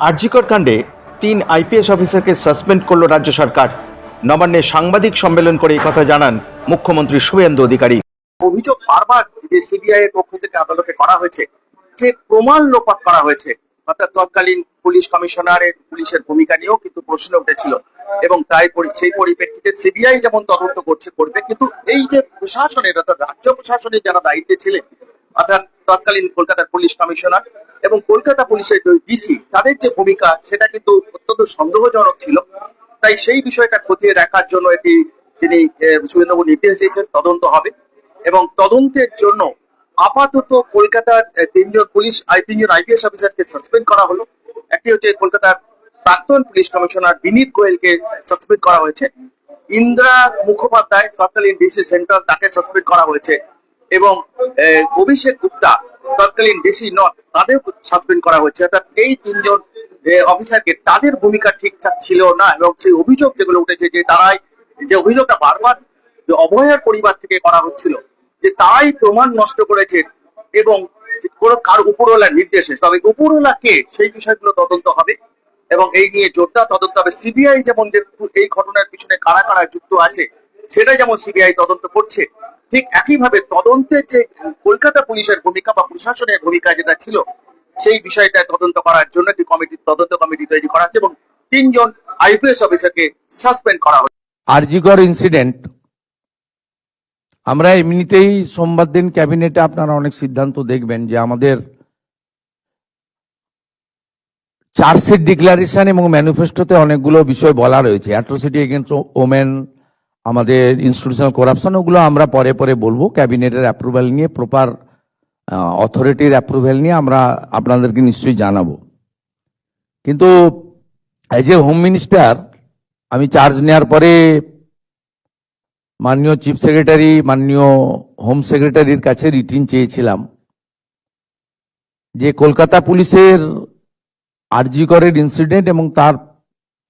আরজিকর কাণ্ডে 3 আইপিএস অফিসারকে সাসপেন্ড করল রাজ্য সরকার। নবান্নে সাংবাদিক সম্মেলন করে এই কথা জানান মুখ্যমন্ত্রী শুভেন্দু অধিকারী। অভিযোগ বারবার যে সিবিআই এর পক্ষ থেকে আদালতে করা হয়েছে যে প্রমাণ লোপাট করা হয়েছে, অর্থাৎ তৎকালীন পুলিশ কমিশনারের পুলিশের ভূমিকা নিয়েও কিন্তু প্রশ্ন উঠেছিল এবং তাই সেই পরিপ্রেক্ষিতে সিবিআই যেমন তদন্ত করবে, কিন্তু এই যে প্রশাসনের অর্থাৎ রাজ্য প্রশাসনের যারা দায়িত্বে ছিলেন অর্থাৎ তৎকালীন কলকাতার পুলিশ কমিশনার এবং কলকাতা পুলিশের ডিসি, তাদের যে ভূমিকা সেটা কিন্তু অত্যন্ত সন্দেহজনক ছিল। তাই সেই বিষয়টা খতিয়ে দেখার জন্য তিনি শুভেন্দুবাবু নির্দেশ দিয়েছেন, তদন্ত হবে এবং তদন্তের জন্য আপাতত কলকাতার তিনজন আইপিএস অফিসারকে সাসপেন্ড করা হলো। একটি হচ্ছে কলকাতার প্রাক্তন পুলিশ কমিশনার বিনীত গোয়েলকে সাসপেন্ড করা হয়েছে, ইন্দ্রা মুখোপাধ্যায় তৎকালীন ডিসি সেন্ট্রাল তাকে সাসপেন্ড করা হয়েছে এবং অভিষেক গুপ্তা তৎকালীন ডিসি নর্থ তাদের সাসপেন্ড করা হয়েছে। অর্থাৎ এই তিনজন অফিসারকে তাদের ভূমিকা ঠিকঠাক ছিল না এবং সেই অভিযোগ যেগুলো উঠেছে যে তারাই যে অভিযোগটা বারবার যে অভয়ার পরিবার থেকে করা হচ্ছিল যে তারাই প্রমাণ নষ্ট করেছে এবং কোনো কার উপরওয়ালার নির্দেশে, তবে উপরওয়ালা কে সেই বিষয়গুলো তদন্ত হবে এবং এই নিয়ে জোরদার তদন্ত হবে। সিবিআই যেমন যে এই ঘটনার পিছনে কারা কারা যুক্ত আছে সেটা যেমন সিবিআই তদন্ত করছে, ঠিক একইভাবে তদন্তে যে কলকাতা পুলিশের ভূমিকা বা প্রশাসনের ভূমিকা যেটা ছিল সেই বিষয়টা তদন্ত করার জন্য একটি তদন্ত কমিটি তৈরি করা হচ্ছে এবং 3 জন আইপিএস অফিসারকে সাসপেন্ড করা হচ্ছে। আরজিকর ইনসিডেন্ট আমরা এমনিতেই সোমবার দিন ক্যাবিনেটে আপনারা অনেক সিদ্ধান্ত দেখবেন যে আমাদের চার্জশিট ডিক্লারেশন এবং ম্যানিফেস্টোতে অনেকগুলো বিষয় বলা রয়েছে, অ্যাট্রোসিটি এগেইনস্ট ওমেন, আমাদের ইনস্টিটিউশনাল করাপশন, ওগুলো আমরা পরে পরে বলবো। ক্যাবিনেটের অ্যাপ্রুভাল নিয়ে, প্রপার অথরিটির অ্যাপ্রুভাল নিয়ে আমরা আপনাদেরকে নিশ্চয়ই জানাবো। কিন্তু এজ এ হোম মিনিস্টার আমি চার্জ নেওয়ার পরে মাননীয় চিফ সেক্রেটারি, মাননীয় হোম সেক্রেটারির কাছে রিটিন চেয়েছিলাম যে কলকাতা পুলিশের আরজিকরের ইনসিডেন্ট এবং তার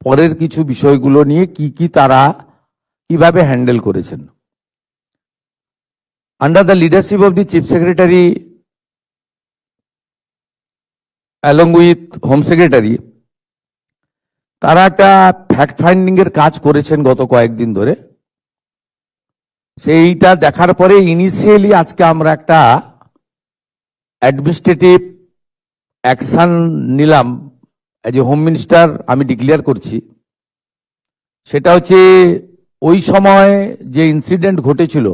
পরের কিছু বিষয়গুলো নিয়ে কি তারা কিভাবে হ্যান্ডেল করেছেন। Under the leadership of the chief secretary along with home secretary, তারা একটা ফ্যাক্ট ফাইন্ডিং এর কাজ করেছেন গত কয়েকদিন ধরে। সেইটা দেখার পরে ইনিশিয়ালি আজকে আমরা একটা অ্যাডমিনিস্ট্রেটিভ অ্যাকশন নিলাম। এজ এ হোম মিনিস্টার আমি ডিক্লেয়ার করছি, সেটা হচ্ছে ওই সময় যে ইনসিডেন্ট ঘটেছিল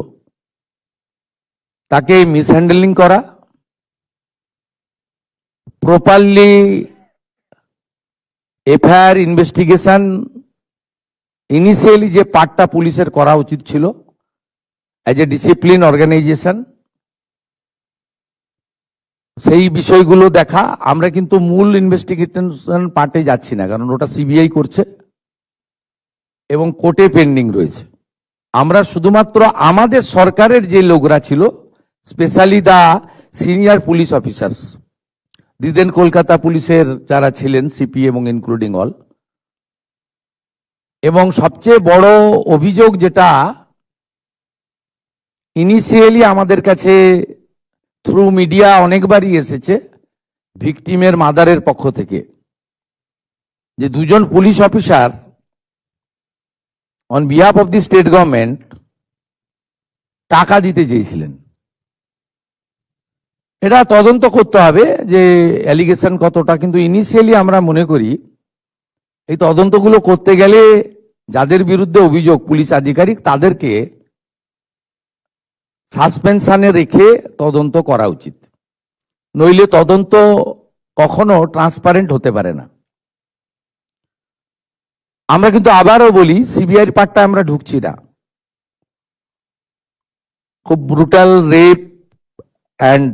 তাকে মিসহ্যান্ডেলিং করা, প্রপারলি এফআইআর ইনভেস্টিগেশন ইনিশিয়ালি যে পার্টটা পুলিশের করা উচিত ছিল এজ এ ডিসিপ্লিন অর্গানাইজেশন, সেই বিষয়গুলো দেখা। আমরা কিন্তু মূল ইনভেস্টিগেশন পার্টে যাচ্ছি না, কারণ ওটা সিবিআই করছে এবং কোর্টে পেন্ডিং রয়েছে। আমরা শুধুমাত্র আমাদের সরকারের যে লোকরা ছিল, specially the senior police officers, দিদেন কলকাতা পুলিশের যারা ছিলেন সিপি এবং ইনক্লুডিং অল, এবং সবচেয়ে বড় অভিযোগ যেটা ইনিশিয়ালি আমাদের কাছে থ্রু মিডিয়া অনেকবারই এসেছে ভিকটিমের মাদারের পক্ষ থেকে, যে 2 জন police officer on behalf of the state government টাকা দিতে চেয়েছিলেন। এটা তদন্ত করতে হবে যে অ্যালিগেশন কতটা, কিন্তু ইনিশিয়ালি আমরা মনে করি এই তদন্তগুলো করতে গেলে যাদের বিরুদ্ধে অভিযোগ পুলিশ আধিকারিক তাদেরকে সাসপেনশনে রেখে তদন্ত করা উচিত, নইলে তদন্ত কখনো ট্রান্সপারেন্ট হতে পারে না। আমরা কিন্তু আবারও বলি সিবিআইর পার্টটা আমরা ঢুকছি না, খুব ব্রুটাল রেপ অ্যান্ড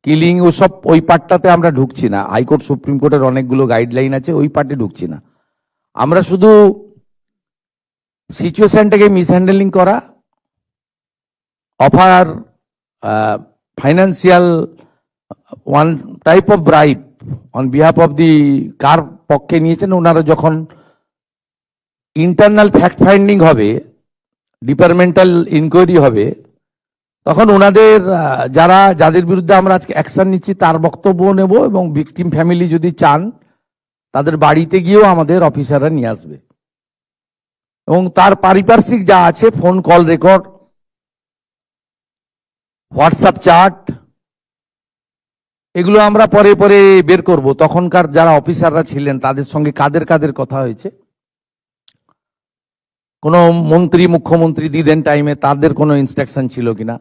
কিলিং ওসব ওই পার্টটাতে আমরা ঢুকছি না। হাইকোর্ট সুপ্রিম কোর্টের অনেকগুলো গাইডলাইন আছে, ওই পার্টে ঢুকছি না। আমরা শুধু সিচুয়েশনটাকে মিসহ্যান্ডেলিং করা, offer financial one type of bribe on behalf of the কার পক্ষে নিয়েছেন, ওনারা যখন ইন্টারনাল ফ্যাক্ট ফাইন্ডিং হবে, ডিপার্টমেন্টাল ইনকোয়ারি হবে, তখন ওনাদের যাদের বিরুদ্ধে আমরা আজকে অ্যাকশন নিচ্ছি তার বক্তব্য নেব এবং ভিকটিম ফ্যামিলি যদি চান তাদের বাড়িতে গিয়েও আমাদের অফিসাররা নিয়ে আসবে, এবং তার পারিপার্শ্বিক যা আছে, phone call record, WhatsApp chat, এগুলো আমরা পরে পরে বের করব। তখনকার যারা অফিসাররা ছিলেন তাদের সঙ্গে কাদের কাদের কথা হয়েছে, কোন মন্ত্রী মুখ্যমন্ত্রী দিদেন টাইমে তাদের কোনো ইনস্ট্রাকশন ছিল কিনা,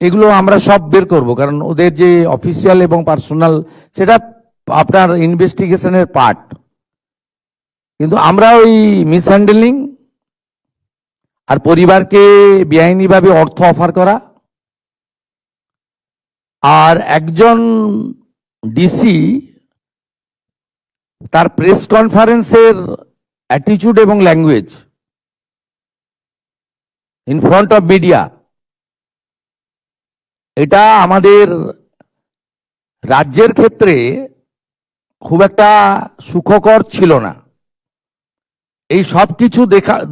এগুলো আমরা সব বের করব। কারণ ওদের যে অফিসিয়াল এবং পার্সোনাল, সেটা আপনার ইনভেস্টিগেশনের পার্ট। কিন্তু আমরা ওই মিসহ্যান্ডেলিং আর পরিবারকে বেআইনিভাবে অর্থ অফার করা, আর একজন ডিসি তার প্রেস কনফারেন্সের অ্যাটিটিউড এবং language in front of media, এটা আমাদের রাজ্যের ক্ষেত্রে খুব একটা সুখকর ছিল না। এই সব কিছু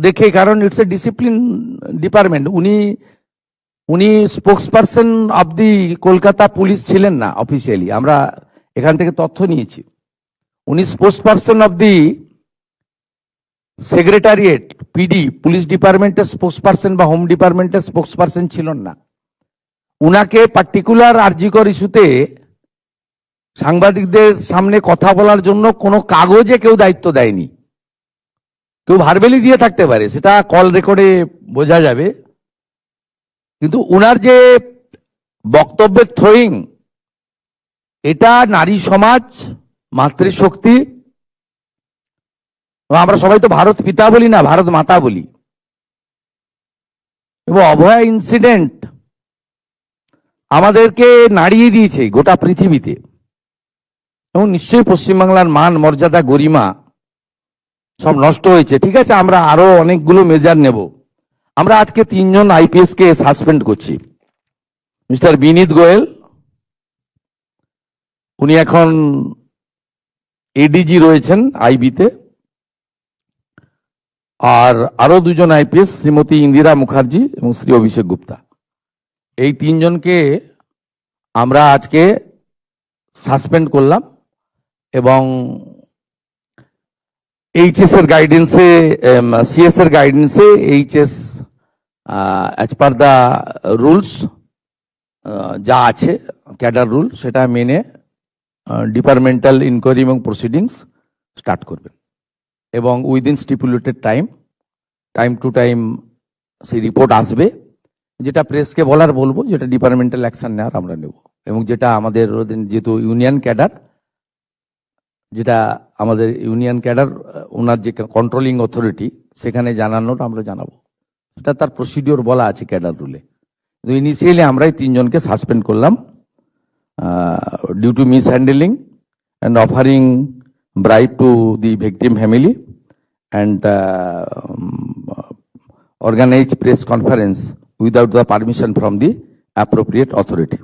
দেখে, কারণ ইটস এ ডিসিপ্লিন ডিপার্টমেন্ট, উনি spokesperson of the Kolkata police ছিলেন না অফিসিয়ালি, আমরা এখান থেকে তথ্য নিয়েছি। উনি spokesperson of the secretariat, PD, police ডিপার্টমেন্টের স্পোক্সপারসন বা হোম ডিপার্টমেন্টের স্পোক্সপারসন ছিলেন না। উনাকে পার্টিকুলার আরজিকর ইস্যুতে সাংবাদিকদের সামনে কথা বলার জন্য কোনো কাগজে কেউ দায়িত্ব দেয়নি। কেউ ভার্বেলি দিয়ে থাকতে পারে, সেটা কল রেকর্ডে বোঝা যাবে, কিন্তু উনার যে বক্তব্যের থ্রোয়িং, এটা নারী সমাজ, মাতৃশক্তি, আমরা সবাই তো ভারত পিতা বলি না, ভারত মাতা বলি। এবং অভয়া ইনসিডেন্ট আমাদেরকে নাড়িয়ে দিয়েছে গোটা পৃথিবীতে, এবং নিশ্চয়ই পশ্চিমবাংলার মান, মর্যাদা, গরিমা সব নষ্ট হয়েছে। ঠিক আছে, আমরা আরো অনেকগুলো মেজার নেব। আমরা আজকে 3 জন আইপিএস কে সাসপেন্ড করছি। মিস্টার বিনীত গোয়েল, উনি এখন এডিজি রয়েছেন আইবিতে, আর আরো 2 জন আইপিএস, শ্রীমতী ইন্দিরা মুখার্জি এবং শ্রী অভিষেক গুপ্তা। এই 3 জনকে আমরা আজকে সাসপেন্ড করলাম, এবং এইচএস এর গাইডেন্সে, সিএস এর গাইডেন্সে HS as per the rules যা আছে, ক্যাডার রুল, সেটা মেনে ডিপার্টমেন্টাল ইনকোয়ারি এবং প্রসিডিংস স্টার্ট করবেন, এবং within stipulated time to time সেই রিপোর্ট আসবে। যেটা প্রেসকে বলার বলবো, যেটা ডিপার্টমেন্টাল অ্যাকশন নেওয়ার আমরা নেব, এবং যেটা আমাদের যেহেতু ইউনিয়ন ক্যাডার, যেটা আমাদের ইউনিয়ন ক্যাডার, ওনার যে কন্ট্রোলিং অথরিটি, সেখানে জানানোর আমরা জানাবো, সেটা তার প্রসিডিওর বলা আছে ক্যাডার রুলে। কিন্তু ইনিশিয়ালি আমরা এই 3 জনকে সাসপেন্ড করলাম due to mishandling and offering bribe to the victim family and organized press conference without the permission from the appropriate authority.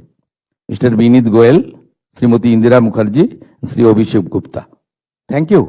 Mr. Binit Goel, Srimati Indira Mukherjee, Sri Abhishek Gupta. Thank you.